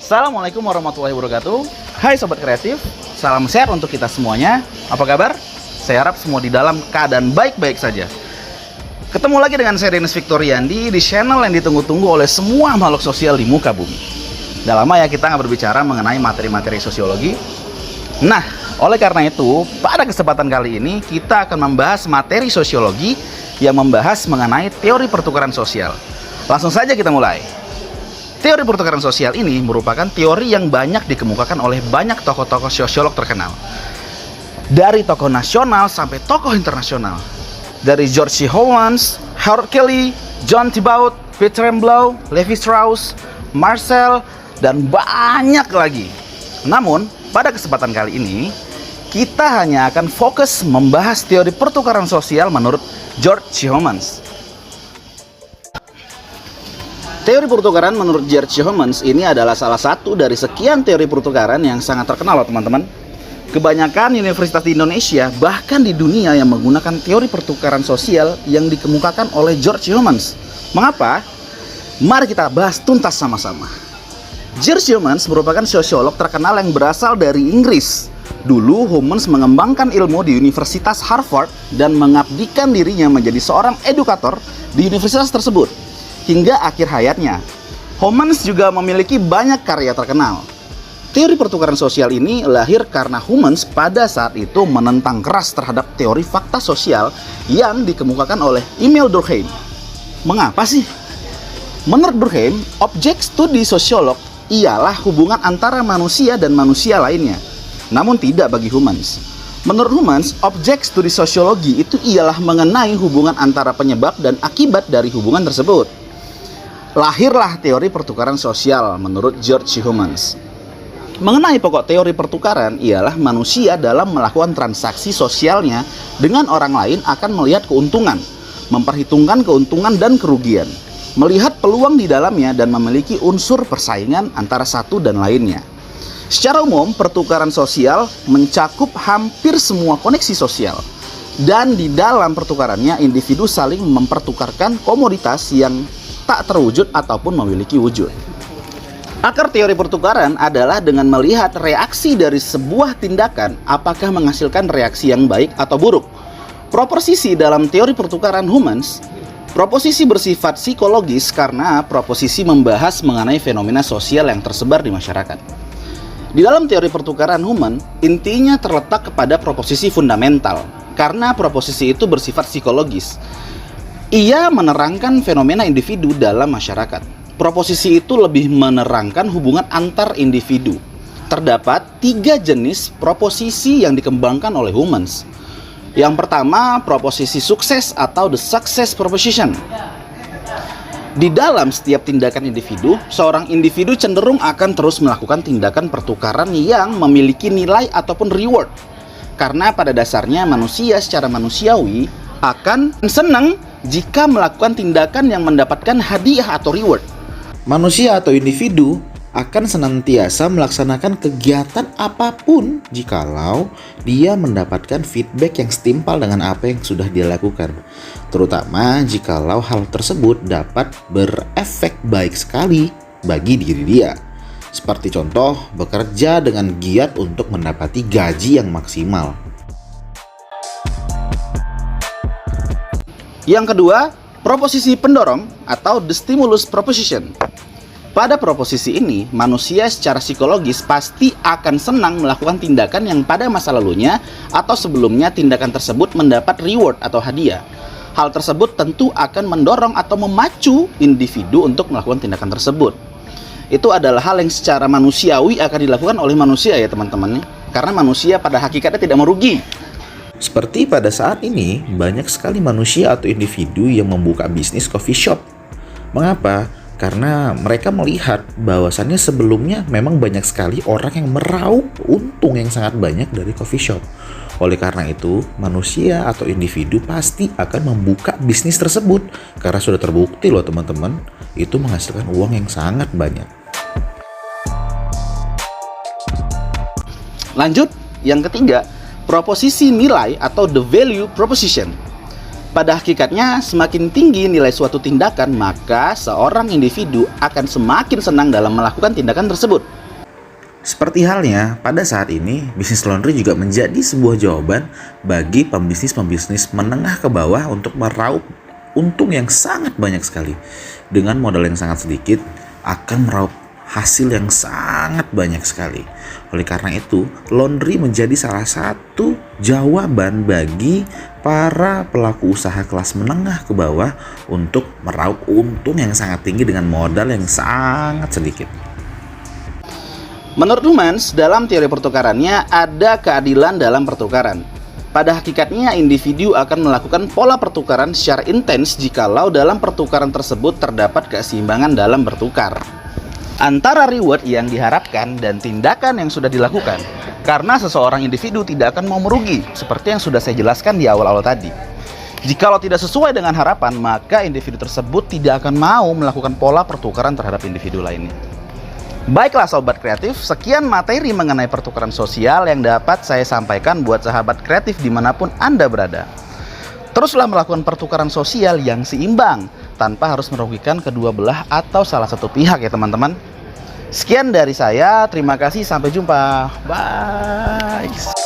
Assalamualaikum warahmatullahi wabarakatuh. Hai Sobat Kreatif, salam share untuk kita semuanya. Apa kabar? Saya harap semua di dalam keadaan baik-baik saja. Ketemu lagi dengan saya Dennis Victoriandi di channel yang ditunggu-tunggu oleh semua makhluk sosial di muka bumi. Udah lama ya kita nggak berbicara mengenai materi-materi sosiologi. Nah, oleh karena itu, pada kesempatan kali ini kita akan membahas materi sosiologi yang membahas mengenai teori pertukaran sosial. Langsung saja kita mulai. Teori pertukaran sosial ini merupakan teori yang banyak dikemukakan oleh banyak tokoh-tokoh sosiolog terkenal. Dari tokoh nasional sampai tokoh internasional. Dari George C. Homans, Harold Kelly, John Thibaut, Peter Remblau, Levi Strauss, Marcel, dan banyak lagi. Namun, pada kesempatan kali ini, kita hanya akan fokus membahas teori pertukaran sosial menurut George C. Homans. Teori pertukaran menurut George C. Homans ini adalah salah satu dari sekian teori pertukaran yang sangat terkenal loh teman-teman. Kebanyakan universitas di Indonesia bahkan di dunia yang menggunakan teori pertukaran sosial yang dikemukakan oleh George C. Homans. Mengapa? Mari kita bahas tuntas sama-sama. George C. Homans merupakan sosiolog terkenal yang berasal dari Inggris. Dulu Homans mengembangkan ilmu di Universitas Harvard dan mengabdikan dirinya menjadi seorang edukator di universitas tersebut hingga akhir hayatnya. Homans juga memiliki banyak karya terkenal. Teori pertukaran sosial ini lahir karena Homans pada saat itu menentang keras terhadap teori fakta sosial yang dikemukakan oleh Emil Durkheim. Mengapa sih? Menurut Durkheim, objek studi sosiolog ialah hubungan antara manusia dan manusia lainnya. Namun tidak bagi Homans. Menurut Homans, objek studi sosiologi itu ialah mengenai hubungan antara penyebab dan akibat dari hubungan tersebut. Lahirlah teori pertukaran sosial menurut George C. Homans. Mengenai pokok teori pertukaran ialah manusia dalam melakukan transaksi sosialnya dengan orang lain akan melihat keuntungan, memperhitungkan keuntungan dan kerugian, melihat peluang di dalamnya dan memiliki unsur persaingan antara satu dan lainnya. Secara umum, pertukaran sosial mencakup hampir semua koneksi sosial. Dan di dalam pertukarannya, individu saling mempertukarkan komoditas yang tak terwujud ataupun memiliki wujud. Akar teori pertukaran adalah dengan melihat reaksi dari sebuah tindakan apakah menghasilkan reaksi yang baik atau buruk. Proposisi dalam teori pertukaran Homans, proposisi bersifat psikologis karena proposisi membahas mengenai fenomena sosial yang tersebar di masyarakat. Di dalam teori pertukaran Homans, intinya terletak kepada proposisi fundamental karena proposisi itu bersifat psikologis. Ia menerangkan fenomena individu dalam masyarakat. Proposisi itu lebih menerangkan hubungan antar individu. Terdapat 3 jenis proposisi yang dikembangkan oleh Homans. Yang pertama, proposisi sukses atau the success proposition. Di dalam setiap tindakan individu, seorang individu cenderung akan terus melakukan tindakan pertukaran yang memiliki nilai ataupun reward. Karena pada dasarnya manusia secara manusiawi akan senang jika melakukan tindakan yang mendapatkan hadiah atau reward. Manusia atau individu akan senantiasa melaksanakan kegiatan apapun jikalau dia mendapatkan feedback yang setimpal dengan apa yang sudah dia lakukan, terutama jikalau hal tersebut dapat berefek baik sekali bagi diri dia. Seperti contoh, bekerja dengan giat untuk mendapati gaji yang maksimal. Yang kedua, proposisi pendorong atau the stimulus proposition. Pada proposisi ini, manusia secara psikologis pasti akan senang melakukan tindakan yang pada masa lalunya atau sebelumnya tindakan tersebut mendapat reward atau hadiah. Hal tersebut tentu akan mendorong atau memacu individu untuk melakukan tindakan tersebut. Itu adalah hal yang secara manusiawi akan dilakukan oleh manusia ya teman-teman. Karena manusia pada hakikatnya tidak merugi. Seperti pada saat ini, banyak sekali manusia atau individu yang membuka bisnis coffee shop. Mengapa? Karena mereka melihat bahwasannya sebelumnya memang banyak sekali orang yang meraup untung yang sangat banyak dari coffee shop. Oleh karena itu, manusia atau individu pasti akan membuka bisnis tersebut karena sudah terbukti loh teman-teman, itu menghasilkan uang yang sangat banyak. Lanjut, yang ketiga, proposisi nilai atau the value proposition. Pada hakikatnya, semakin tinggi nilai suatu tindakan, maka seorang individu akan semakin senang dalam melakukan tindakan tersebut. Seperti halnya, pada saat ini, bisnis laundry juga menjadi sebuah jawaban bagi pembisnis-pembisnis menengah ke bawah untuk meraup untung yang sangat banyak sekali. Dengan modal yang sangat sedikit, akan meraup hasil yang sangat banyak sekali. Oleh karena itu, laundry menjadi salah satu jawaban bagi para pelaku usaha kelas menengah ke bawah untuk meraup untung yang sangat tinggi dengan modal yang sangat sedikit. Menurut Humans, dalam teori pertukarannya ada keadilan dalam pertukaran. Pada hakikatnya, individu akan melakukan pola pertukaran secara intens jikalau dalam pertukaran tersebut terdapat keseimbangan dalam bertukar antara reward yang diharapkan dan tindakan yang sudah dilakukan. Karena seseorang individu tidak akan mau merugi, seperti yang sudah saya jelaskan di awal-awal tadi. Jikalau tidak sesuai dengan harapan, maka individu tersebut tidak akan mau melakukan pola pertukaran terhadap individu lainnya. Baiklah sobat kreatif, sekian materi mengenai pertukaran sosial yang dapat saya sampaikan buat sahabat kreatif dimanapun Anda berada. Teruslah melakukan pertukaran sosial yang seimbang, tanpa harus merugikan kedua belah atau salah satu pihak ya teman-teman. Sekian dari saya, terima kasih, sampai jumpa. Bye.